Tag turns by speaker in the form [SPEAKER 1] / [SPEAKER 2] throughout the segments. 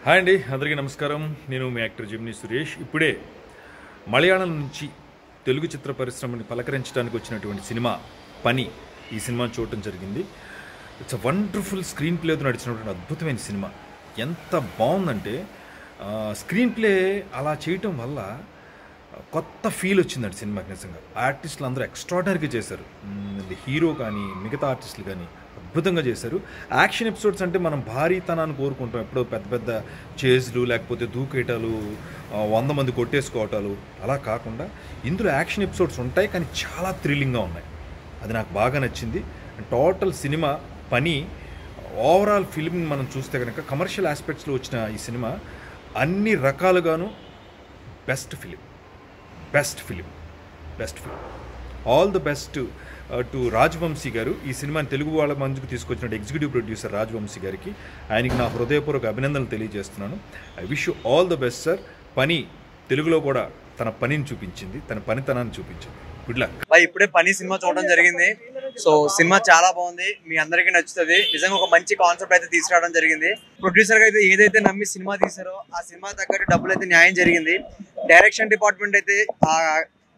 [SPEAKER 1] Hi అండి, అందరికీ నమస్కారం. నేను మీ యాక్టర్ జిమ్ని సురేష్. ఇప్పుడే మలయాళం నుంచి తెలుగు చిత్ర పరిశ్రమని పలకరించడానికి వచ్చినటువంటి సినిమా పని, ఈ సినిమాను చూడటం జరిగింది. ఇట్స్ అ వండర్ఫుల్ స్క్రీన్ ప్లేతో నడిచినటువంటి అద్భుతమైన సినిమా. ఎంత బాగుందంటే స్క్రీన్ ప్లే అలా చేయటం వల్ల కొత్త ఫీల్ వచ్చిందండి సినిమాకి. నిజంగా ఆర్టిస్టులు అందరూ ఎక్స్ట్రాడనరీగా చేశారు. హీరో కానీ మిగతా ఆర్టిస్టులు కానీ అద్భుతంగా చేశారు. యాక్షన్ ఎపిసోడ్స్ అంటే మనం భారీతనాన్ని కోరుకుంటాం. ఎప్పుడో పెద్ద పెద్ద చేజ్లు లేకపోతే దూకేటాలు, 100 మంది కొట్టేసుకోవటాలు అలా కాకుండా ఇందులో యాక్షన్ ఎపిసోడ్స్ ఉంటాయి, కానీ చాలా థ్రిల్లింగ్గా ఉన్నాయి. అది నాకు బాగా నచ్చింది. టోటల్ సినిమా పని ఓవరాల్ ఫిల్మ్ మనం చూస్తే కనుక కమర్షియల్ ఆస్పెక్ట్స్లో వచ్చిన ఈ సినిమా అన్ని రకాలుగాను best film. All the best to Rajavamshi గారు. ఈ సినిమాని తెలుగు వాళ్ళ మందుకు తీసుకొచ్చిన ఎగ్జిక్యూటివ్ ప్రొడ్యూసర్ రాజవంశీ గారికి, ఆయనకి నా హృదయపూర్వక అభినందనలు తెలియజేస్తున్నాను. I wish you all the best sir. పని తెలుగులో కూడా తన పనిని చూపించింది, తన పనితనాన్ని చూపించింది. Good luck.
[SPEAKER 2] ఇప్పుడే పని సినిమా చూడడం జరిగింది. సో సినిమా చాలా బాగుంది, మీ అందరికీ నచ్చుతుంది. నిజంగా ఒక మంచి కాన్సెప్ట్ అయితే తీసుకురావడం జరిగింది. ప్రొడ్యూసర్ అయితే ఏదైతే నమ్మి సినిమా తీసారో ఆ సినిమా తగ్గట్టు డబ్బులు అయితే న్యాయం జరిగింది. డైరెక్షన్ డిపార్ట్మెంట్ అయితే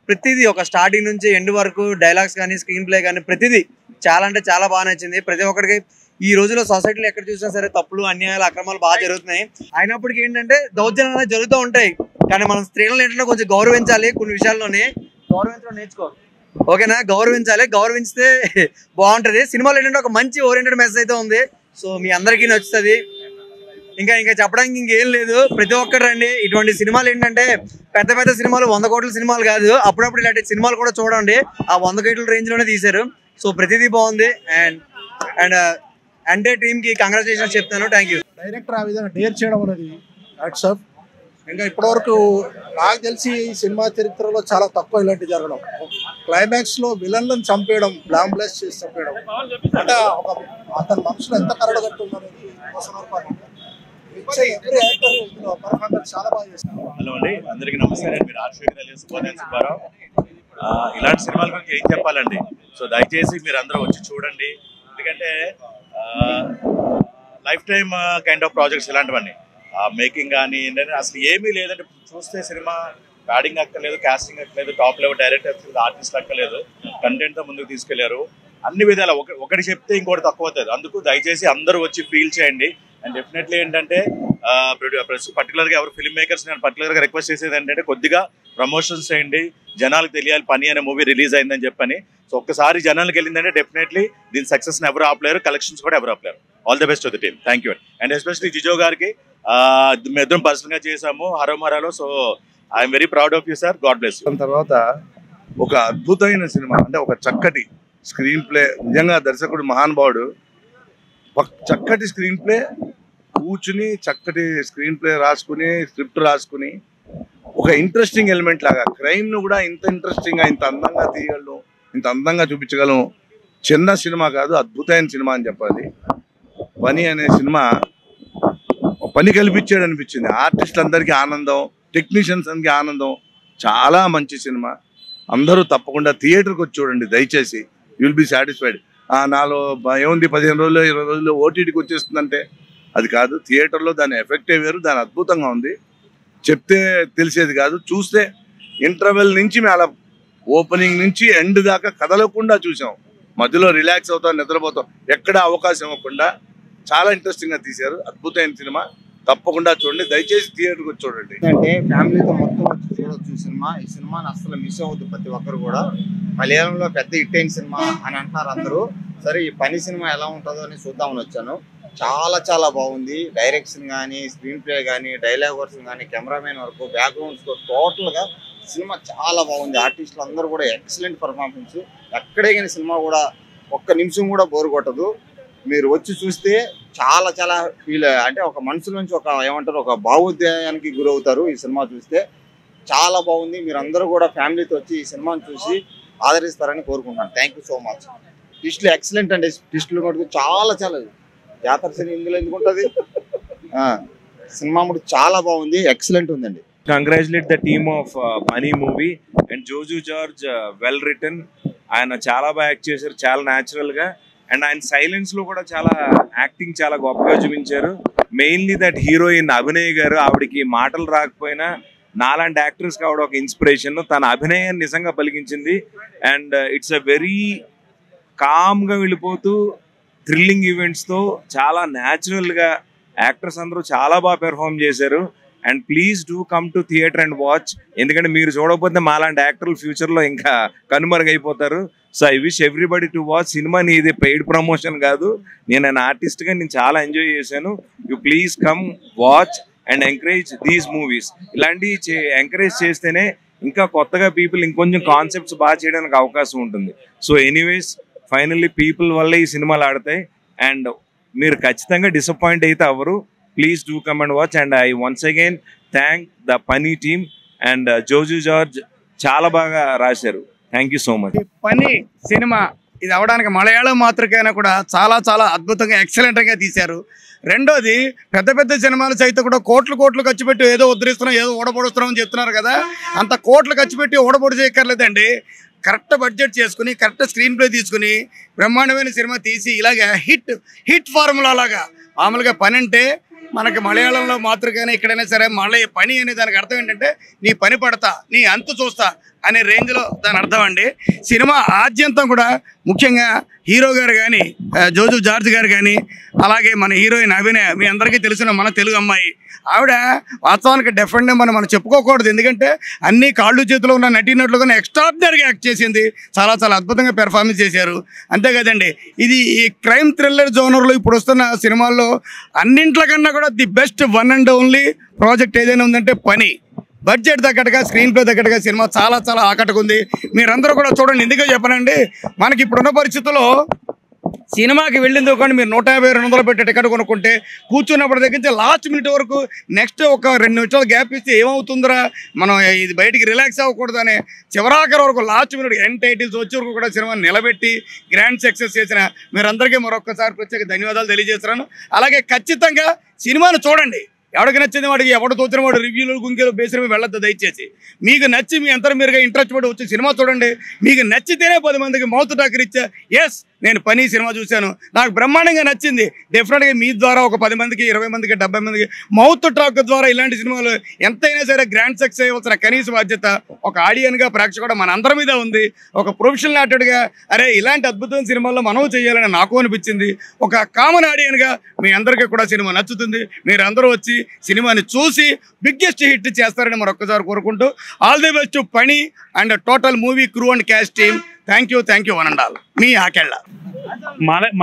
[SPEAKER 2] ప్రతిదీ ఒక స్టార్టింగ్ నుంచి ఎండ్ వరకు డైలాగ్స్ కానీ స్క్రీన్ ప్లే కానీ ప్రతిదీ చాలా అంటే చాలా బాగా నచ్చింది. ప్రతి ఒక్కరికి ఈ రోజులో సొసైటీలో ఎక్కడ చూసినా సరే తప్పులు, అన్యాయాలు, అక్రమాలు బాగా జరుగుతున్నాయి. అయినప్పటికీ ఏంటంటే దౌర్జన్యాలు జరుగుతూ ఉంటాయి, కానీ మనం స్త్రీలను ఏంటంటే కొంచెం గౌరవించాలి. కొన్ని విషయాల్లోనే గౌరవించడం నేర్చుకో, ఓకేనా? గౌరవించాలి, గౌరవించితే బాగుంటుంది. సినిమాలో ఏంటంటే ఒక మంచి ఓరియంటెడ్ మెసేజ్ అయితే ఉంది. సో మీ అందరికీ నచ్చుతుంది. ఇంకా చెప్పడానికి ఇంకేం లేదు. ప్రతి ఒక్కరు రండి. ఇటువంటి సినిమాలు ఏంటంటే పెద్ద పెద్ద సినిమాలు 100 కోట్ల సినిమాలు కాదు, అప్పుడప్పుడు ఇలాంటి సినిమాలు కూడా చూడండి. ఆ 100 కోట్ల రేంజ్ లోనే తీశారు. సో ప్రతిదీ బాగుంది. అండ్ అంటే టీమ్ కి కంగ్రాచులేషన్స్ చెప్తాను. Thank you.
[SPEAKER 3] డైరెక్టర్ ఆ విధంగా డేర్ చేయడం అనేది వాట్సాప్. ఇంకా ఇప్పటివరకు నాకు తెలిసి ఈ సినిమా చరిత్రలో చాలా తక్కువ ఇలాంటి జరగడం. క్లైమాక్స్ లో విలన్లను చంపేయడం, బ్లాంబ్లెస్ చేసి చంపేయడం అంటే అతని మనసులో ఎంత కరడు కట్టుందనేది చాలా బాగా చేస్తారు.
[SPEAKER 4] హలో అండి, అందరికీ నమస్తే. నేను మీరు రాజశేఖర్ అలియాస్ సుబ్బారావు. ఇలాంటి సినిమాల గురించి ఏం చెప్పాలండి. సో దయచేసి మీరు అందరూ వచ్చి చూడండి. ఎందుకంటే life time kind of projects ఇలాంటివన్నీ. మేకింగ్ కానీ ఏంటంటే అసలు ఏమీ లేదంటే చూస్తే సినిమా ప్యాడింగ్ అక్కర్లేదు, కాస్టింగ్ అక్కర్లేదు, టాప్ లెవెల్ డైరెక్టర్, ఆర్టిస్ట్ అక్కర్లేదు, కంటెంట్తో ముందుకు తీసుకెళ్లారు. అన్ని విధాలు ఒకటి చెప్తే ఇంకోటి తక్కువ అవుతుంది. అందుకు దయచేసి అందరూ వచ్చి ఫీల్ చేయండి. అండ్ డెఫినెట్లీ ఏంటంటే పర్టికులర్గా ఎవరు ఫిల్మ్ మేకర్స్ నేను పర్టికులర్గా రిక్వెస్ట్ చేసేది ఏంటంటే కొద్దిగా ప్రమోషన్స్ చేయండి, జనాలకు తెలియాలి పని అనే మూవీ రిలీజ్ అయిందని చెప్పని. సో ఒక్కసారి జనాలకు వెళ్ళిందంటే డెఫినెట్లీ దీని సక్సెస్ని ఎవరు ఆపలేరు, కలెక్షన్స్ కూడా ఎవరు ఆపలేరు. All the best to the team. Thank you. And especially Jijo గారికి మేము ఇద్దరం పర్సనల్గా చేసాము హరోమరాలో. So I'm very proud of you sir. God bless you.
[SPEAKER 5] తర్వాత ఒక అద్భుతమైన సినిమా అంటే ఒక చక్కటి స్క్రీన్ ప్లే. నిజంగా దర్శకుడు మహానుభావుడు. చక్కటి స్క్రీన్ ప్లే, కూర్చుని చక్కటి స్క్రీన్ ప్లే రాసుకుని స్క్రిప్ట్ రాసుకుని ఒక ఇంట్రెస్టింగ్ ఎలిమెంట్ లాగా క్రైమ్ను కూడా ఇంత ఇంట్రెస్టింగ్గా ఇంత అందంగా తీయగలను, ఇంత అందంగా చూపించగలను. చిన్న సినిమా కాదు, అద్భుతమైన సినిమా అని చెప్పాలి. పని అనే సినిమా పని కల్పించాడు అనిపించింది. ఆర్టిస్టులందరికీ ఆనందం, టెక్నీషియన్స్ అందరికీ ఆనందం. చాలా మంచి సినిమా. అందరూ తప్పకుండా థియేటర్కి వచ్చి చూడండి దయచేసి. You will be satisfied. నాలో ఏముంది 15 రోజులు 20 రోజుల్లో ఓటీటీకి వచ్చేస్తుందంటే అది కాదు. థియేటర్లో దాని ఎఫెక్టే వేరు, దాని అద్భుతంగా ఉంది. చెప్తే తెలిసేది కాదు, చూస్తే ఇంటర్వెల్ నుంచి మేము అలా ఓపెనింగ్ నుంచి ఎండ్ దాకా కదలకుండా చూసాం. మధ్యలో రిలాక్స్ అవుతాం, నిద్రపోతాం, ఎక్కడ అవకాశం ఇవ్వకుండా చాలా ఇంట్రెస్టింగ్గా తీశారు. అద్భుతమైన సినిమా, తప్పకుండా చూడండి. దయచేసి థియేటర్కి వచ్చి చూడండి.
[SPEAKER 6] అంటే ఫ్యామిలీతో మొత్తం వచ్చి చూడొచ్చు ఈ సినిమా. ఈ సినిమాని అసలు మిస్ అవ్వద్దు ప్రతి ఒక్కరు కూడా. మలయాళంలో పెద్ద హిట్ అయిన సినిమా అని అంటున్నారు అందరూ. సరే ఈ పని సినిమా ఎలా ఉంటుందో అని చూద్దామని వచ్చాను. చాలా బాగుంది. డైరెక్షన్ కానీ, స్క్రీన్ ప్లే కానీ, డైలాగ్ వర్షన్ కానీ, కెమెరామెన్ వరకు, బ్యాక్గ్రౌండ్ స్కోర్, టోటల్గా సినిమా చాలా బాగుంది. ఆర్టిస్టులు అందరూ కూడా ఎక్సలెంట్ పర్ఫార్మెన్స్. ఎక్కడే కానీ సినిమా కూడా ఒక్క నిమిషం కూడా బోరు కొట్టదు. మీరు వచ్చి చూస్తే చాలా ఫీల్ అంటే ఒక మనసు నుంచి ఒక ఏమంటారు ఒక భావోద్వేగానికి గురవుతారు. ఈ సినిమా చూస్తే చాలా బాగుంది. మీరు అందరూ కూడా ఫ్యామిలీతో వచ్చి ఈ సినిమాని చూసి ఆదరిస్తారని కోరుకుంటున్నాను. Thank you so much. ట్విస్టులు ఎక్సలెంట్ అండి. ట్విస్టులు మటుకు చాలా జాతర సినిమా ఇందులో ఎందుకు ఉంటుంది. సినిమా మటుకు చాలా బాగుంది, ఎక్సలెంట్ ఉందండి.
[SPEAKER 7] Congratulate the team of money movie and Joju George. Well return. ఆయన చాలా బాగా యాక్ట్ చేశారు, చాలా న్యాచురల్ గా. అండ్ ఆయన సైలెన్స్ లో కూడా చాలా యాక్టింగ్ చాలా గొప్పగా చూపించారు. మెయిన్లీ దట్ హీరోయిన్ అభినయ్ గారు, ఆవిడకి మాటలు రాకపోయినా నాలాంటి యాక్టర్స్కి ఆవిడ ఒక ఇన్స్పిరేషన్. తన అభినయాన్ని నిజంగా పలికించింది. అండ్ ఇట్స్ అ వెరీ కామ్గా వెళ్ళిపోతూ థ్రిల్లింగ్ ఈవెంట్స్తో చాలా న్యాచురల్గా యాక్టర్స్ అందరూ చాలా బాగా పెర్ఫామ్ చేశారు. And please do come to theatre and watch. ఎందుకంటే మీరు చూడకపోతే మాలాంటి యాక్టర్లు ఫ్యూచర్లో ఇంకా కనుమరుగైపోతారు. So I wish everybody to watch. Cinema ఇది పెయిడ్ ప్రమోషన్ కాదు, నేను ఆర్టిస్ట్గా నేను చాలా ఎంజాయ్ చేశాను. You please come watch and encourage these movies. ఇలాంటివి ఎంకరేజ్ చేస్తేనే ఇంకా కొత్తగా పీపుల్ ఇంకొంచెం కాన్సెప్ట్స్ బాగా చేయడానికి అవకాశం ఉంటుంది. సో ఎనీవేస్ ఫైనల్లీ పీపుల్ వల్ల ఈ సినిమాలు ఆడతాయి. అండ్ మీరు ఖచ్చితంగా డిసప్పాయింట్ అయితే అవ్వరు. Please do come and watch. And I once again thank the పనీ టీమ్ అండ్ జోజు జార్జ్, చాలా బాగా రాశారు. Thank you so much.
[SPEAKER 8] పని సినిమా ఇది అవడానికి మలయాళం మాతృకైనా కూడా చాలా చాలా అద్భుతంగా ఎక్సలెంట్గా తీశారు. రెండోది పెద్ద పెద్ద సినిమాలు సైతం కూడా కోట్లు ఖర్చు పెట్టి ఏదో ఉద్ధరిస్తున్నాం, ఏదో ఓడబొడుస్తున్నాం అని చెప్తున్నారు కదా. అంత కోట్లు ఖర్చు పెట్టి ఓడబొడి చేయక్కర్లేదండి. కరెక్ట్ బడ్జెట్ చేసుకుని కరెక్ట్ స్క్రీన్ ప్లే తీసుకుని బ్రహ్మాండమైన సినిమా తీసి ఇలాగ హిట్ ఫార్ములా లాగా. మామూలుగా పని అంటే మనకి మలయాళంలో మాతృకైనా ఎక్కడైనా సరే మళ్ళీ పని అనే దానికి అర్థం ఏంటంటే నీ పని పడతా, నీ అంతు చూస్తా అనే రేంజ్లో దాని అర్థం అండి. సినిమా ఆద్యంతం కూడా ముఖ్యంగా హీరో గారు కానీ జోజు జార్జ్ గారు కానీ అలాగే మన హీరోయిన్ అభినయ, మీ అందరికీ తెలిసిన మన తెలుగు అమ్మాయి, ఆవిడ వాస్తవానికి డెఫినెట్గా మనం చెప్పుకోకూడదు. ఎందుకంటే అన్ని కాళ్ళు చేతిలో ఉన్న నటీనటులుగా ఎక్స్ట్రాడినరీగా యాక్ట్ చేసింది. చాలా చాలా అద్భుతంగా పెర్ఫార్మెన్స్ చేశారు. అంతే కదండి, ఇది ఈ క్రైమ్ థ్రిల్లర్ జోనర్లో ఇప్పుడు వస్తున్న సినిమాల్లో అన్నింట్లకన్నా కూడా the best one and only project ఏదైనా ఉందంటే పని. బడ్జెట్ తగ్గట్టుగా స్క్రీన్ ప్లే తగ్గట్టుగా సినిమా చాలా చాలా ఆకట్టుకుంది. మీరందరూ కూడా చూడండి. ఎందుకో చెప్పనండి, మనకి ఇప్పుడున్న పరిస్థితుల్లో సినిమాకి వెళ్ళింది ఒకటి మీరు 150-200 పెట్టి టికెట్ కొనుక్కుంటే కూర్చున్నప్పటి దగ్గర నుంచి లాస్ట్ మినిట్ వరకు నెక్స్ట్ ఒక 2 నిమిషాలు గ్యాప్ ఇస్తే ఏమవుతుందిరా, మనం ఇది బయటికి రిలాక్స్ అవ్వకూడదు అనే చివరాఖరి వరకు లాస్ట్ మినిట్ ఎండ్ టైటిల్స్ వచ్చే వరకు కూడా సినిమాని నిలబెట్టి గ్రాండ్ సక్సెస్ చేసిన మీరందరికీ మరొకసారి ప్రత్యేక ధన్యవాదాలు తెలియజేస్తున్నాను. అలాగే ఖచ్చితంగా సినిమాను చూడండి. ఎవరికి నచ్చింది వాడికి, ఎవడు తోచిన వాడు రివ్యూలు గుంకెలు బేసిన వెళ్ళొద్దు. దయచేసి మీకు నచ్చి మీ అంతరం మీరుగా ఇంట్రెస్ట్ పడి వచ్చి సినిమా చూడండి. మీకు నచ్చితేనే 10 మందికి మౌత్ టాకర్ ఇచ్చా ఎస్ నేను పని సినిమా చూశాను, నాకు బ్రహ్మాండంగా నచ్చింది. డెఫినెట్గా మీ ద్వారా ఒక 10 మందికి 20 మందికి 70 మందికి మౌత్ టాక్ ద్వారా ఇలాంటి సినిమాలు ఎంతైనా సరే గ్రాండ్ సక్సెస్ అయ్యవలసిన కనీస బాధ్యత ఒక ఆడియన్గా ప్రేక్షకుడు మన అందరి మీద ఉంది. ఒక ప్రొఫెషనల్ ఆర్టిస్ట్గా అరే ఇలాంటి అద్భుతమైన సినిమాల్లో మనం చేయాలని నాకు అనిపించింది. ఒక కామన్ ఆడియన్గా మీ అందరికీ కూడా సినిమా నచ్చుతుంది. మీరు అందరూ వచ్చి సినిమాని చూసి బిగ్గెస్ట్ హిట్ చేస్తారని మరొకసారి కోరుకుంటూ ఆల్ ది బెస్ట్ పని and total movie crew and cast team. Thank you one and all. మీ ఆకెళ్ళ.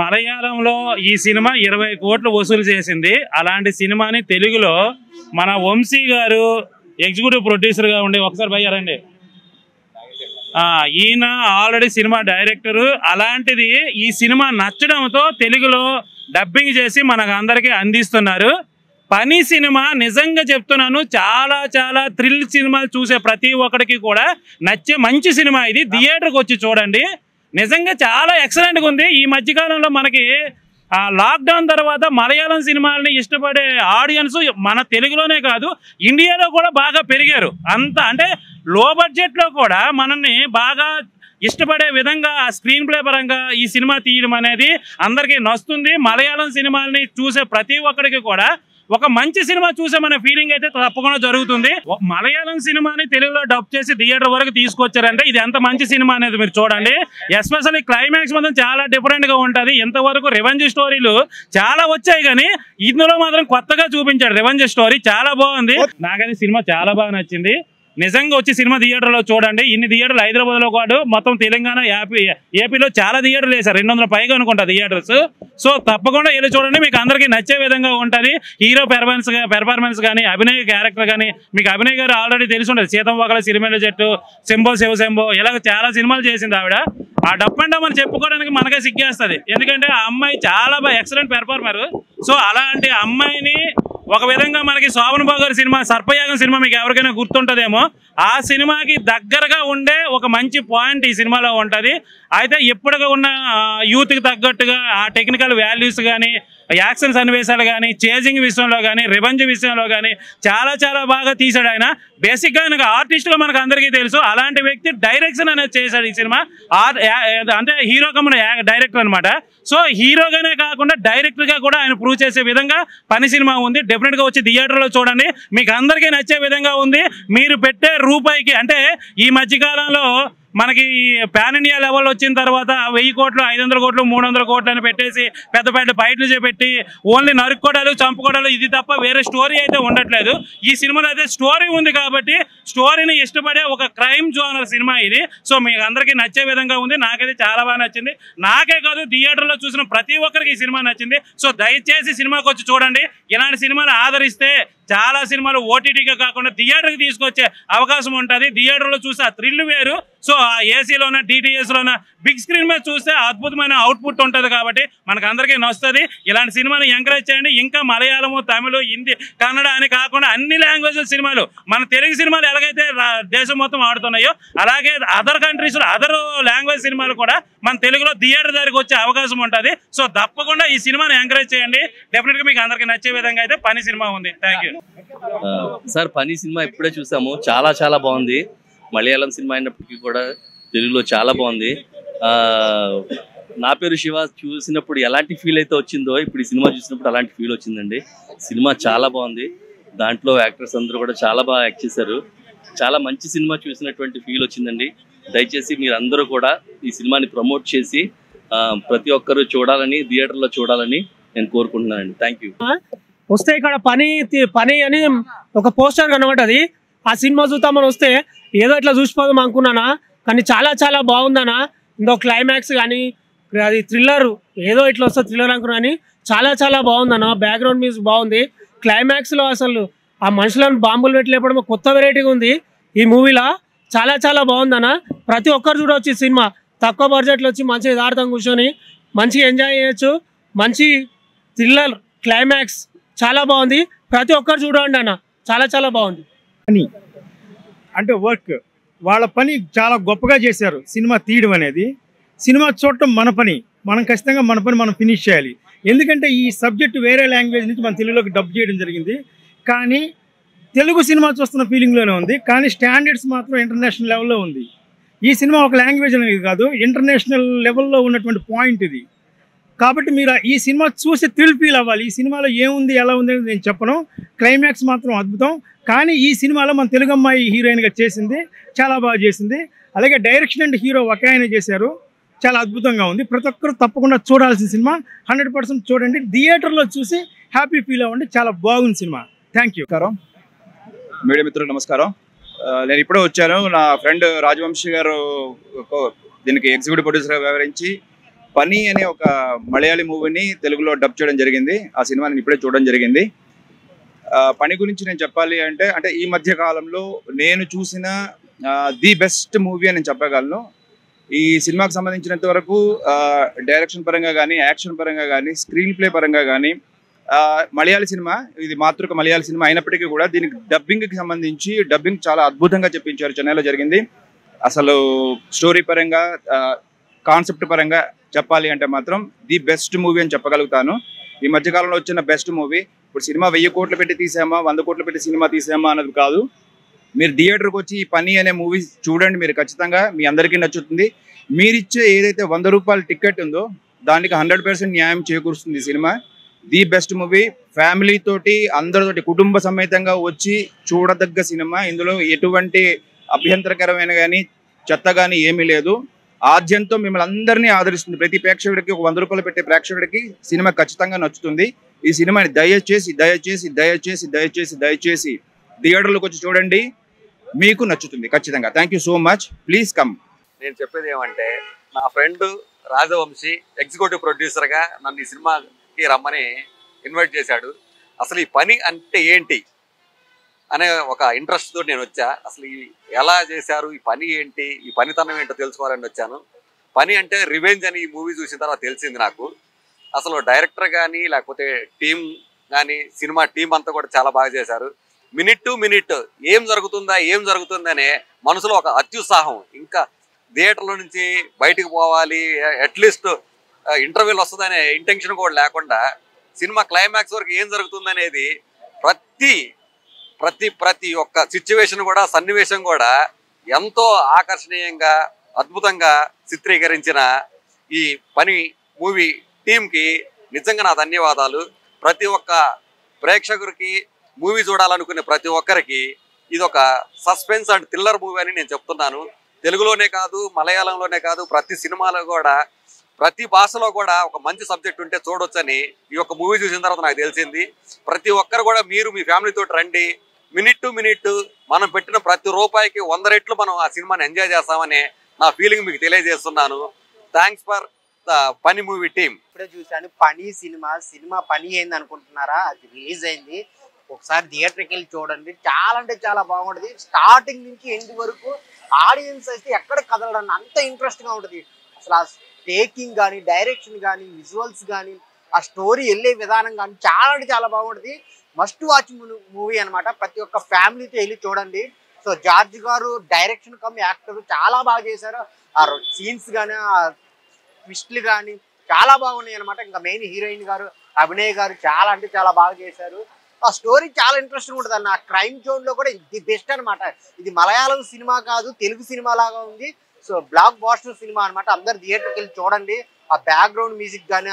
[SPEAKER 9] మలయాళంలో ఈ సినిమా 20 కోట్లు వసూలు చేసింది. అలాంటి సినిమాని తెలుగులో మన వంశీ గారు ఎగ్జిక్యూటివ్ ప్రొడ్యూసర్గా ఉండి ఒకసారి పోయారండి. ఈయన ఆల్రెడీ సినిమా డైరెక్టరు. అలాంటిది ఈ సినిమా నచ్చడంతో తెలుగులో డబ్బింగ్ చేసి మనకు అందరికీ అందిస్తున్నారు. పని సినిమా నిజంగా చెప్తున్నాను, చాలా చాలా థ్రిల్ సినిమాలు చూసే ప్రతి ఒక్కడికి కూడా నచ్చే మంచి సినిమా ఇది. థియేటర్కి వచ్చి చూడండి, నిజంగా చాలా ఎక్సలెంట్గా ఉంది. ఈ మధ్యకాలంలో మనకి లాక్డౌన్ తర్వాత మలయాళం సినిమాలని ఇష్టపడే ఆడియన్స్ మన తెలుగులోనే కాదు ఇండియాలో కూడా బాగా పెరిగారు. అంత అంటే లో బడ్జెట్లో కూడా మనల్ని బాగా ఇష్టపడే విధంగా ఆ స్క్రీన్ ప్లే పరంగా ఈ సినిమా తీయడం అనేది అందరికీ నచ్చుతుంది. మలయాళం సినిమాలని చూసే ప్రతి ఒక్కడికి కూడా ఒక మంచి సినిమా చూసామనే ఫీలింగ్ అయితే తప్పకుండా జరుగుతుంది. మలయాళం సినిమాని తెలుగులో డబ్ చేసి థియేటర్ వరకు తీసుకొచ్చారంటే ఇది ఎంత మంచి సినిమా అనేది మీరు చూడండి. ఎస్పెషల్లీ క్లైమాక్స్ మాత్రం చాలా డిఫరెంట్ గా ఉంటది. ఇంతవరకు రివెంజ్ స్టోరీలు చాలా వచ్చాయి కానీ ఇందులో మాత్రం కొత్తగా చూపించాడు రివెంజ్ స్టోరీ. చాలా బాగుంది. నాకైతే సినిమా చాలా బాగా నచ్చింది. నిజంగా వచ్చి సినిమా థియేటర్లో చూడండి. ఇన్ని థియేటర్లు హైదరాబాద్లో కాదు, మొత్తం తెలంగాణ ఏపీలో చాలా థియేటర్లు వేశారు. 200 పైగా అనుకుంటా థియేటర్స్. సో తప్పకుండా వెళ్ళి చూడండి, మీకు అందరికీ నచ్చే విధంగా ఉంటుంది. హీరో పెర్ఫార్మెన్స్ కానీ అభినయ క్యారెక్టర్ కానీ మీకు అభినయ్ గారు ఆల్రెడీ తెలిసి ఉంటుంది. సీతం ఒకళ్ళ సిరిమేల చెట్టు, శంభో శివశంభో ఇలాగ చాలా సినిమాలు చేసింది ఆవిడ. ఆ డప్పండా మనం చెప్పుకోవడానికి మనకే సిగ్గేస్తుంది. ఎందుకంటే ఆ అమ్మాయి చాలా బాగా ఎక్సలెంట్ పెర్ఫార్మర్. సో అలాంటి అమ్మాయిని ఒక విధంగా మనకి శోభన్ బాబు గారి సినిమా సర్పయాగం సినిమా మీకు ఎవరికైనా గుర్తుంటుందేమో, ఆ సినిమాకి దగ్గరగా ఉండే ఒక మంచి పాయింట్ ఈ సినిమాలో ఉంటుంది. అయితే ఇప్పటిగా ఉన్న యూత్కి తగ్గట్టుగా ఆ టెక్నికల్ వాల్యూస్ కానీ యాక్షన్ సన్నివేశాలు కానీ, చేజింగ్ విషయంలో కానీ, రివెంజ్ విషయంలో కానీ చాలా చాలా బాగా తీశాడు ఆయన. బేసిక్గా ఆయనకు ఆర్టిస్ట్గా మనకు అందరికీ తెలుసు. అలాంటి వ్యక్తి డైరెక్షన్ అనేది చేశాడు ఈ సినిమా. అంటే హీరో కమ్మున డైరెక్టర్ అనమాట. సో హీరోగానే కాకుండా డైరెక్టర్గా కూడా ఆయన ప్రూవ్ చేసే విధంగా పని సినిమా ఉంది. డెఫినెట్గా వచ్చి థియేటర్లో చూడండి, మీకు అందరికీ నచ్చే విధంగా ఉంది. మీరు పెట్టే రూపాయికి, అంటే ఈ మధ్యకాలంలో మనకి పాన్ ఇండియా లెవెల్ వచ్చిన తర్వాత 1000 కోట్లు, 500 కోట్లు, 300 కోట్లు అని పెట్టేసి పెద్ద పెద్ద ఫైట్లు చేపెట్టి ఓన్లీ నరుక్కోవడాలు, చంపుకోవడాలు, ఇది తప్ప వేరే స్టోరీ అయితే ఉండట్లేదు. ఈ సినిమాలో అయితే స్టోరీ ఉంది కాబట్టి స్టోరీని ఇష్టపడే ఒక క్రైమ్ జోనర్ సినిమా ఇది. సో మీకు అందరికీ నచ్చే విధంగా ఉంది. నాకైతే చాలా బాగా నచ్చింది. నాకే కాదు, థియేటర్లో చూసిన ప్రతి ఒక్కరికి ఈ సినిమా నచ్చింది. సో దయచేసి సినిమాకి వచ్చి చూడండి. ఇలాంటి సినిమాలు ఆదరిస్తే చాలా సినిమాలు ఓటీటీగా కాకుండా థియేటర్కి తీసుకొచ్చే అవకాశం ఉంటుంది. థియేటర్లో చూస్తే ఆ థ్రిల్ వేరు. సో ఆ ఏసీలోన, డిటిఎస్లోన, బిగ్ స్క్రీన్ మీద చూస్తే అద్భుతమైన అవుట్పుట్ ఉంటుంది. కాబట్టి మనకు అందరికీ నచ్చుతుంది. ఇలాంటి సినిమాని ఎంకరేజ్ చేయండి. ఇంకా మలయాళము, తమిళ, హిందీ, కన్నడ అని కాకుండా అన్ని లాంగ్వేజ్ల సినిమాలు, మన తెలుగు సినిమాలు ఎలాగైతే దేశం మొత్తం ఆడుతున్నాయో అలాగే అదర్ కంట్రీస్లో అదర్ లాంగ్వేజ్ సినిమాలు కూడా మన తెలుగులో థియేటర్ దగ్గరికి వచ్చే అవకాశం ఉంటుంది. సో తప్పకుండా ఈ సినిమాని ఎంకరేజ్ చేయండి. డెఫినెట్గా మీకు అందరికీ నచ్చే విధంగా అయితే పని సినిమా ఉంది. Thank you
[SPEAKER 10] sir. పని సినిమా ఇప్పుడే చూసాము, చాలా చాలా బాగుంది. మలయాళం సినిమా అయినప్పటికీ కూడా తెలుగులో చాలా బాగుంది. నా పేరు శివ చూసినప్పుడు ఎలాంటి ఫీల్ అయితే వచ్చిందో ఇప్పుడు ఈ సినిమా చూసినప్పుడు అలాంటి ఫీల్ వచ్చిందండి. సినిమా చాలా బాగుంది. దాంట్లో యాక్టర్స్ అందరూ కూడా చాలా బాగా యాక్ట్ చేశారు. చాలా మంచి సినిమా చూసినటువంటి ఫీల్ వచ్చిందండి. దయచేసి మీరు అందరూ కూడా ఈ సినిమాని ప్రమోట్ చేసి ప్రతి ఒక్కరూ చూడాలని, థియేటర్లో చూడాలని నేను కోరుకుంటున్నానండి. Thank you.
[SPEAKER 11] వస్తే ఇక్కడ పని అని ఒక పోస్టర్ కనబడ్డది. ఆ సినిమా చూద్దామని వస్తే ఏదో ఇట్లా చూసిపోదాం అనుకున్నానా, కానీ చాలా చాలా బాగుందనా. ఇంకో క్లైమాక్స్ కానీ అది థ్రిల్లర్, ఏదో ఇట్లా వస్తే థ్రిల్లర్ అనుకున్నా కానీ చాలా చాలా బాగుందన్న. బ్యాక్గ్రౌండ్ మ్యూజిక్ బాగుంది. క్లైమాక్స్లో అసలు ఆ మనుషులను బాంబులు పెట్టి లేపడం కొత్త వెరైటీగా ఉంది ఈ మూవీలో. చాలా చాలా బాగుందన్న. ప్రతి ఒక్కరు చూడవచ్చు ఈ సినిమా. తక్కువ బడ్జెట్లో వచ్చి మంచిగా యథార్థం కూర్చొని మంచిగా ఎంజాయ్ చేయొచ్చు. మంచి థ్రిల్లర్, క్లైమాక్స్ చాలా బాగుంది. ప్రతి ఒక్కరు చూడండి అన్న, చాలా చాలా బాగుంది.
[SPEAKER 12] పని అంటే వర్క్, వాళ్ళ పని చాలా గొప్పగా చేశారు. సినిమా తీయడం అనేది, సినిమా చూడటం మన పని. మనం ఖచ్చితంగా మన పని మనం ఫినిష్ చేయాలి. ఎందుకంటే ఈ సబ్జెక్ట్ వేరే లాంగ్వేజ్ నుంచి మన తెలుగులోకి డబ్ చేయడం జరిగింది. కానీ తెలుగు సినిమా చూస్తున్న ఫీలింగ్లోనే ఉంది. కానీ స్టాండర్డ్స్ మాత్రం ఇంటర్నేషనల్ లెవెల్లో ఉంది. ఈ సినిమా ఒక లాంగ్వేజ్ అనేది కాదు, ఇంటర్నేషనల్ లెవెల్లో ఉన్నటువంటి పాయింట్ ఇది. కాబట్టి మీరు ఈ సినిమా చూసి థ్రిల్ ఫీల్ అవ్వాలి. ఈ సినిమాలో ఏముంది, ఎలా ఉంది అని నేను చెప్పను. క్లైమాక్స్ మాత్రం అద్భుతం. కానీ ఈ సినిమాలో మన తెలుగు అమ్మాయి హీరోయిన్గా చేసింది, చాలా బాగా చేసింది. అలాగే డైరెక్షన్ అండ్ హీరో ఒక ఆయన చేశారు, చాలా అద్భుతంగా ఉంది. ప్రతి ఒక్కరు తప్పకుండా చూడాల్సిన సినిమా. 100% చూడండి. థియేటర్లో చూసి హ్యాపీ ఫీల్ అవ్వండి. చాలా బాగుంది సినిమా. Thank you.
[SPEAKER 13] మీడియా మిత్రులు నమస్కారం. నేను ఇప్పుడే వచ్చాను. నా ఫ్రెండ్ రాజవంశీ గారు దీనికి ఎగ్జిక్యూటివ్ ప్రొడ్యూసర్గా వ్యవహరించి పని అనే ఒక మలయాళీ మూవీని తెలుగులో డబ్ చేయడం జరిగింది. ఆ సినిమా నేను ఇప్పుడే చూడడం జరిగింది. పని గురించి నేను చెప్పాలి అంటే ఈ మధ్య కాలంలో నేను చూసిన ది బెస్ట్ మూవీ అని నేను చెప్పగలను. ఈ సినిమాకి సంబంధించినంత వరకు డైరెక్షన్ పరంగా కానీ, యాక్షన్ పరంగా కానీ, స్క్రీన్ ప్లే పరంగా కానీ మలయాళీ సినిమా, ఇది మాతృక మలయాళీ సినిమా అయినప్పటికీ కూడా దీనికి డబ్బింగ్కి సంబంధించి డబ్బింగ్ చాలా అద్భుతంగా చెప్పించారు. చెన్నైలో జరిగింది. అసలు స్టోరీ పరంగా, కాన్సెప్ట్ పరంగా చెప్పాలి అంటే మాత్రం ది బెస్ట్ మూవీ అని చెప్పగలుగుతాను. ఈ మధ్యకాలంలో వచ్చిన బెస్ట్ మూవీ. ఇప్పుడు సినిమా 1000 కోట్లు పెట్టి తీసామా, 100 కోట్లు పెట్టి సినిమా తీసామా అన్నది కాదు. మీరు థియేటర్కి వచ్చి ఈ పని అనే మూవీ చూడండి. మీరు ఖచ్చితంగా మీ అందరికీ నచ్చుతుంది. మీరిచ్చే ఏదైతే 100 రూపాయల టికెట్ ఉందో దానికి 100% న్యాయం చేకూరుస్తుంది ఈ cinema. The best movie. Family తోటి, అందరితోటి, కుటుంబ సమేతంగా వచ్చి చూడదగ్గ సినిమా. ఇందులో ఎటువంటి అభ్యంతరకరమైన కానీ, చెత్త కానీ ఏమీ లేదు. ఆద్యంతో మిమ్మల్ని అందరినీ ఆదరిస్తుంది. ప్రతి ప్రేక్షకుడికి, ఒక 100 రూపాయలు పెట్టే ప్రేక్షకుడికి సినిమా ఖచ్చితంగా నచ్చుతుంది. ఈ సినిమాని దయచేసి దయచేసి దయచేసి దయచేసి దయచేసి థియేటర్లోకి వచ్చి చూడండి. మీకు నచ్చుతుంది ఖచ్చితంగా. Thank you so much. Please come.
[SPEAKER 14] నేను చెప్పేది ఏమంటే, నా ఫ్రెండ్ రాజవంశీ ఎగ్జిక్యూటివ్ ప్రొడ్యూసర్గా నన్ను ఈ సినిమాకి రమ్మని ఇన్వైట్ చేశాడు. అసలు ఈ పని అంటే ఏంటి అనే ఒక ఇంట్రెస్ట్తో నేను వచ్చా. అసలు ఎలా చేశారు, ఈ పని ఏంటి, ఈ పనితనం ఏంటో తెలుసుకోవాలని వచ్చాను. పని అంటే రివెంజ్ అని ఈ మూవీ చూసిన తర్వాత తెలిసింది నాకు. అసలు డైరెక్టర్ కానీ, లేకపోతే టీం కానీ, సినిమా టీం అంతా కూడా చాలా బాగా చేశారు. మినిట్ టు మినిట్ ఏం జరుగుతుందనే మనసులో ఒక అత్యుత్సాహం. ఇంకా థియేటర్లో నుంచి బయటికి పోవాలి, అట్లీస్ట్ ఇంటర్వ్యూలు వస్తుందనే ఇంటెన్షన్ కూడా లేకుండా సినిమా క్లైమాక్స్ వరకు ఏం జరుగుతుందనేది ప్రతి ప్రతి ప్రతి ఒక్క సిచ్యువేషన్ కూడా, సన్నివేశం కూడా ఎంతో ఆకర్షణీయంగా అద్భుతంగా చిత్రీకరించిన ఈ పని మూవీ టీంకి నిజంగా నా ధన్యవాదాలు. ప్రతి ఒక్క ప్రేక్షకుడికి, మూవీ చూడాలనుకునే ప్రతి ఒక్కరికి ఇదొక సస్పెన్స్ అండ్ థ్రిల్లర్ మూవీ అని నేను చెప్తున్నాను. తెలుగులోనే కాదు, మలయాళంలోనే కాదు, ప్రతి సినిమాలో కూడా, ప్రతి భాషలో కూడా ఒక మంచి సబ్జెక్ట్ ఉంటే చూడొచ్చని ఈ యొక్క మూవీ చూసిన తర్వాత నాకు తెలిసింది. ప్రతి ఒక్కరు కూడా మీరు మీ ఫ్యామిలీతో రండి. మినిట్ టు మినిట్ మనం పెట్టిన ప్రతి రూపాయికి 100 రెట్లు మనం ఆ సినిమాని ఎంజాయ్ చేస్తామని నా ఫీలింగ్ మీకు తెలియజేస్తున్నాను. థ్యాంక్స్ ఫర్ ద పని మూవీ టీమ్.
[SPEAKER 15] ఇప్పుడే చూశాను పని సినిమా పని ఏంది అనుకుంటున్నారా? అది రిలీజ్ అయింది, ఒకసారి థియేటర్కి వెళ్ళి చూడండి. చాలా అంటే చాలా బాగుంటుంది. స్టార్టింగ్ నుంచి ఎండ్ వరకు ఆడియన్స్ అయితే ఎక్కడ కదలడం అంత ఇంట్రెస్ట్ గా ఉంటుంది. అసలు ఆ టేకింగ్ కానీ, డైరెక్షన్ కానీ, విజువల్స్ కానీ, ఆ స్టోరీ వెళ్ళే విధానం కానీ చాలా అంటే చాలా బాగుంటుంది. మస్ట్ వాచ్ మూవీ అనమాట. ప్రతి ఒక్క ఫ్యామిలీతో వెళ్ళి చూడండి. సో జార్జ్ గారు డైరెక్షన్ కమ్ యాక్టర్ చాలా బాగా చేశారు. ఆ సీన్స్ కానీ, ఆ ట్విస్ట్లు కానీ చాలా బాగున్నాయి అనమాట. ఇంకా మెయిన్ హీరోయిన్ గారు, అభినయ్ గారు చాలా అంటే చాలా బాగా చేశారు. ఆ స్టోరీ చాలా ఇంట్రెస్టింగ్ ఉంటుంది అన్న. ఆ క్రైమ్ జోన్ లో కూడా ఇది బెస్ట్ అనమాట. ఇది మలయాళం సినిమా కాదు, తెలుగు సినిమా లాగా ఉంది. సో బ్లాక్ బాస్టర్ సినిమా అనమాట. అందరు థియేటర్కి వెళ్ళి చూడండి. ఆ బ్యాక్గ్రౌండ్ మ్యూజిక్ కానీ,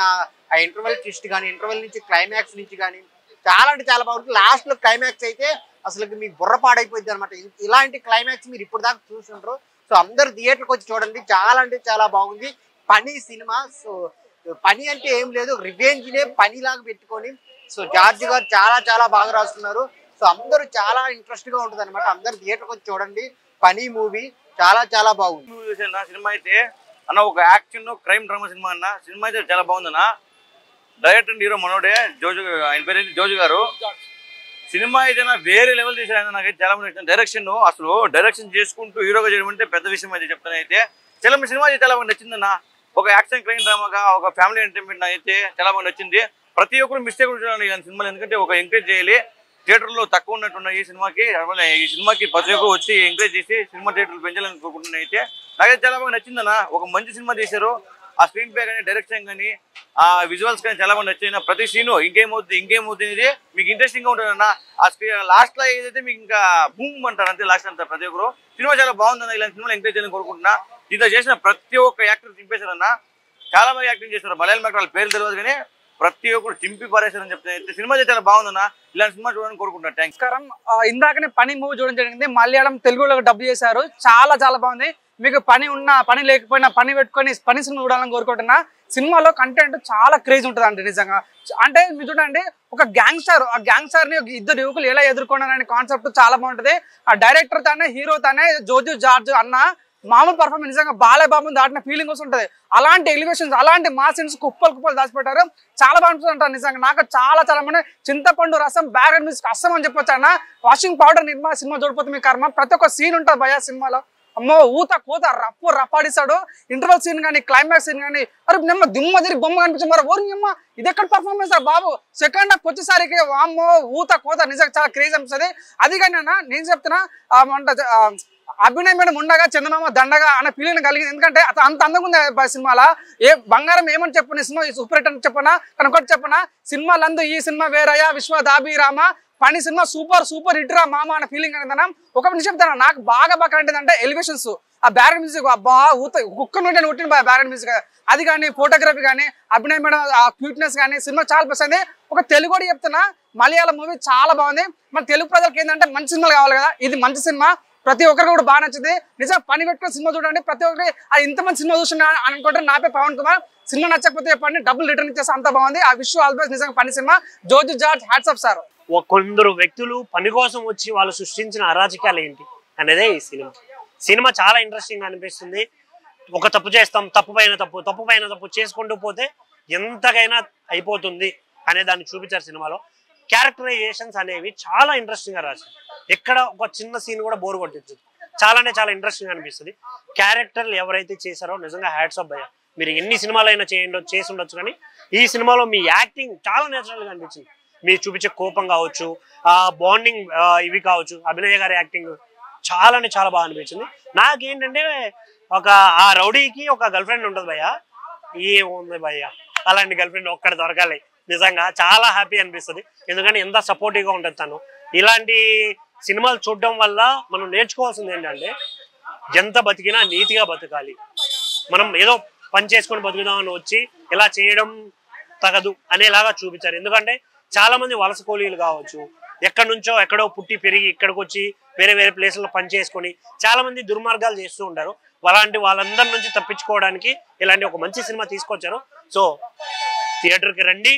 [SPEAKER 15] ఆ ఇంటర్వెల్ ట్విస్ట్ కానీ, ఇంటర్వెల్ నుంచి క్లైమాక్స్ నుంచి కానీ చాలా అంటే చాలా బాగుంటుంది. లాస్ట్ లో క్లైమాక్స్ అయితే అసలు మీకు బుర్ర పాడైపోయింది అనమాట. ఇలాంటి క్లైమాక్స్ మీరు ఇప్పుడు దాకా చూసుంటారు. సో అందరు థియేటర్కి వచ్చి చూడండి. చాలా అంటే చాలా బాగుంది పని సినిమా. సో పని అంటే ఏం లేదు, రివెంజ్ నే పనిలాగా పెట్టుకొని సో జార్జ్ గారు చాలా చాలా బాగా రాస్తున్నారు. సో అందరూ చాలా ఇంట్రెస్ట్ గా ఉంటుంది అనమాట. అందరు థియేటర్కి వచ్చి చూడండి. పని మూవీ చాలా చాలా బాగుంది.
[SPEAKER 16] సినిమా అయితే అన్న ఒక యాక్షన్ క్రైమ్ డ్రామా సినిమా అన్న. సినిమా అయితే చాలా బాగుందన్న. డైరెక్టర్ అండ్ హీరో మనోడే, జోజు, ఆయన పేరు జోజు గారు. సినిమా అయితే వేరే లెవెల్ చేశారు. నాకైతే చాలా మంది నచ్చింది. డైరెక్షన్ అసలు డైరెక్షన్ చేసుకుంటూ హీరోగా చేయడం అంటే పెద్ద విషయం అయితే చెప్తాను. అయితే చాలా మంది సినిమా అయితే చాలా బాగా నచ్చిందన్న. ఒక యాక్షన్ క్రైమ్ డ్రామాగా, ఒక ఫ్యామిలీ ఎంటర్టైన్మెంట్ అయితే చాలా బాగా నచ్చింది. ప్రతి ఒక్కరు మిస్టేక్ చూడండి ఇలాంటి సినిమాలు. ఎందుకంటే ఒక ఎంకరేజ్ చేయాలి. థియేటర్లో తక్కువ ఉన్నట్టున్న ఈ సినిమాకి ప్రతి ఒక్కరు వచ్చి ఎంకరేజ్ చేసి సినిమా థియేటర్లు పెంచాలని కోరుకుంటున్నాను. అయితే నాకైతే చాలా బాగా నచ్చిందన్న. ఒక మంచి సినిమా చేశారు. ఆ స్క్రీన్ ప్లే కానీ, డైరెక్షన్ కానీ, ఆ విజువల్స్ కానీ చాలా బాగా నచ్చింది. ప్రతి సీను ఇంకేమవుతుంది అనేది మీకు ఇంట్రెస్టింగ్ గా ఉంటుందన్న. ఆ స్క్రీన్ లాస్ట్ లో ఏదైతే మీకు ఇంకా బూమ్ అంటారు అంతే లాస్ట్ అంతా. ప్రతి ఒక్కరు సినిమా చాలా బాగుందన్న. ఇలాంటి సినిమాలు ఎంకరేజ్ చేయాలని కోరుకుంటున్నా. దీంతో చేసిన ప్రతి ఒక్క యాక్టర్ చింపేశారన్న. చాలా బాగా యాక్టింగ్ చేస్తారు. మలయాళం యాక్టర్ వాళ్ళ పేరు తెలియదు కానీ ప్రతి ఒక్కరు చింపి పారేశారని చెప్తే సినిమా చాలా బాగుందన్న. ఇలాంటి సినిమా చూడాలని కోరుకుంటున్నా. థ్యాంక్స్.
[SPEAKER 17] ఇందాకనే పని మూవీ చూడడం జరిగింది. మలయాళం తెలుగులో డబ్ చేశారు. చాలా చాలా బాగుంది. మీకు పని ఉన్నా పని లేకపోయినా పని పెట్టుకొని పని సినిమా చూడాలని కోరుకుంటున్నా. సినిమాలో కంటెంట్ చాలా క్రేజ్ ఉంటుంది అండి నిజంగా. అంటే మీరు చూడండి, ఒక గ్యాంగ్స్టర్, ఆ గ్యాంగ్స్టర్ ని ఇద్దరు యువకులు ఎలా ఎదుర్కొన్నారనే కాన్సెప్ట్ చాలా బాగుంటది. ఆ డైరెక్టర్ తానే, హీరో తానే, జోజు జార్జ్ అన్న మామూలు పర్ఫార్మెన్స్ నిజంగా బాలయ్యబాబుని దాటిన ఫీలింగ్ వస్తుంటది. అలాంటి ఎలివేషన్స్, అలాంటి మాసెన్స్ కుప్పలు దాచిపెట్టారు. చాలా బాగుంటుంది నిజంగా. నాకు చాలా చాలా మంది చింతపండు రసం, బ్యాక్గ్రౌండ్ మ్యూజిక్ అస్సం అని చెప్పొచ్చు అన్న. వాషింగ్ పౌడర్ నిర్మా సినిమా చూడిపోతే మీ కర్మ. ప్రతి ఒక్క సీన్ ఉంటుంది భయ సినిమాలో. అమ్మో ఊత కూత రప్పాడిస్తాడు. ఇంటర్వల్ సీన్ కానీ, క్లైమాక్స్ సీన్ కానీ, అరే నిమ్మ దిమ్మ తిరిగి బొమ్మ కనిపించి మరి ఓరి నిమ్మ ఇది ఎక్కడ పర్ఫార్మెన్స్ బాబు. సెకండ్ హాఫ్ వచ్చేసరికి అమ్మో ఊత కూత నిజంగా చాలా క్రేజ్ అనిపిస్తుంది. అది కానీ అన్న నేను చెప్తున్నా, అభినయ్ మేడం ఉండగా చందమామ దండగా అనే ఫీలింగ్ కలిగింది. ఎందుకంటే అంత అందంగా ఉంది సినిమాలో. బంగారం ఏమని చెప్పను, సినిమా సూపర్ హిట్ అని చెప్పనా, కానీ ఒకటి చెప్పనా, సినిమాలందు ఈ సినిమా వేరయ్య విశ్వదాభిరామ పని సినిమా సూపర్ హిట్ రా మామ అనే ఫీలింగ్ అనేది. ఒక నిమిషం చెప్తాను, నాకు బాగా అంటే ఎలివేషన్స్, ఆ బ్యాక్గ్రౌండ్ మ్యూజిక్ అబ్బా ఊత కుక్కను కొట్టిన బ్యాక్గ్రౌండ్ మ్యూజిక్, అది కానీ ఫోటోగ్రఫీ కానీ, అభినయ్ మేడం ఆ క్యూట్నెస్ కానీ సినిమా చాలా బెస్ట్. ఒక తెలుగు కూడా చెప్తున్నా, మలయాళం మూవీ చాలా బాగుంది. మన తెలుగు ప్రజలకు ఏంటంటే మంచి సినిమాలు కావాలి కదా, ఇది మంచి సినిమా. ప్రతి ఒక్కరికి కూడా బాగా నచ్చింది. నిజంగా పని పెట్టుకుని సినిమా చూడండి. ప్రతి ఒక్కరికి అది ఇంతమంది సినిమా చూస్తున్నా అనుకుంటారు. నా పేరు పవన్ కుమార్. సినిమా నచ్చకపోతే చెప్పండి, డబ్బులు రిటర్న్ ఇచ్చేసి అంత బాగుంది. ఆ విష్ ఆల్ బెస్ట్. నిజంగా పని cinema. Joju George hats off sir.
[SPEAKER 18] కొందరు వ్యక్తులు పని కోసం వచ్చి వాళ్ళు సృష్టించిన అరాజకాలు ఏంటి అనేదే ఈ సినిమా చాలా ఇంట్రెస్టింగ్ అనిపిస్తుంది. ఒక తప్పు చేస్తాం, తప్పు పైన తప్పు చేసుకుంటూ పోతే ఎంతకైనా అయిపోతుంది అనే దాన్ని చూపించారు సినిమాలో. క్యారెక్టరైజేషన్స్ అనేవి చాలా ఇంట్రెస్టింగ్ గా రాశారు. ఎక్కడ ఒక చిన్న సీన్ కూడా బోర్ కొట్టించదు. చాలా ఇంట్రెస్టింగ్ అనిపిస్తుంది. క్యారెక్టర్లు ఎవరైతే చేశారో నిజంగా హ్యాట్స్ ఆఫ్ భయ్యా. మీరు ఎన్ని సినిమాలైనా చేసి ఉండొచ్చు, కానీ ఈ సినిమాలో మీ యాక్టింగ్ చాలా నేచురల్ గా అనిపించింది. మీరు చూపించే కోపం కావచ్చు, ఆ బాండింగ్ ఇవి కావచ్చు, అభినయ్ గారి యాక్టింగ్ చాలా బాగా అనిపించింది. నాకేంటంటే ఆ రౌడీకి ఒక గర్ల్ ఫ్రెండ్ ఉంటుంది భయ్యా. ఏముంది భయ్యా, అలాంటి గర్ల్ ఫ్రెండ్ ఒక్కడ దొరకాలి. నిజంగా చాలా హ్యాపీ అనిపిస్తుంది. ఎందుకంటే ఎంత సపోర్టివ్గా ఉంటుంది తను. ఇలాంటి సినిమాలు చూడడం వల్ల మనం నేర్చుకోవాల్సింది ఏంటంటే ఎంత బతికినా నీతిగా బతకాలి. మనం ఏదో పని చేసుకొని బతుకుదామని వచ్చి ఇలా చేయడం తగదు అనేలాగా చూపించారు. ఎందుకంటే చాలా మంది వలస కూలీలు కావచ్చు, ఎక్కడి నుంచో ఎక్కడో పుట్టి పెరిగి ఇక్కడికి వచ్చి వేరే వేరే ప్లేసుల్లో పని చేసుకొని చాలా మంది దుర్మార్గాలు చేస్తూ ఉంటారు. అలాంటి వాళ్ళందరి నుంచి తప్పించుకోవడానికి ఇలాంటి ఒక మంచి సినిమా తీసుకొచ్చారు. సో థియేటర్కి రండి,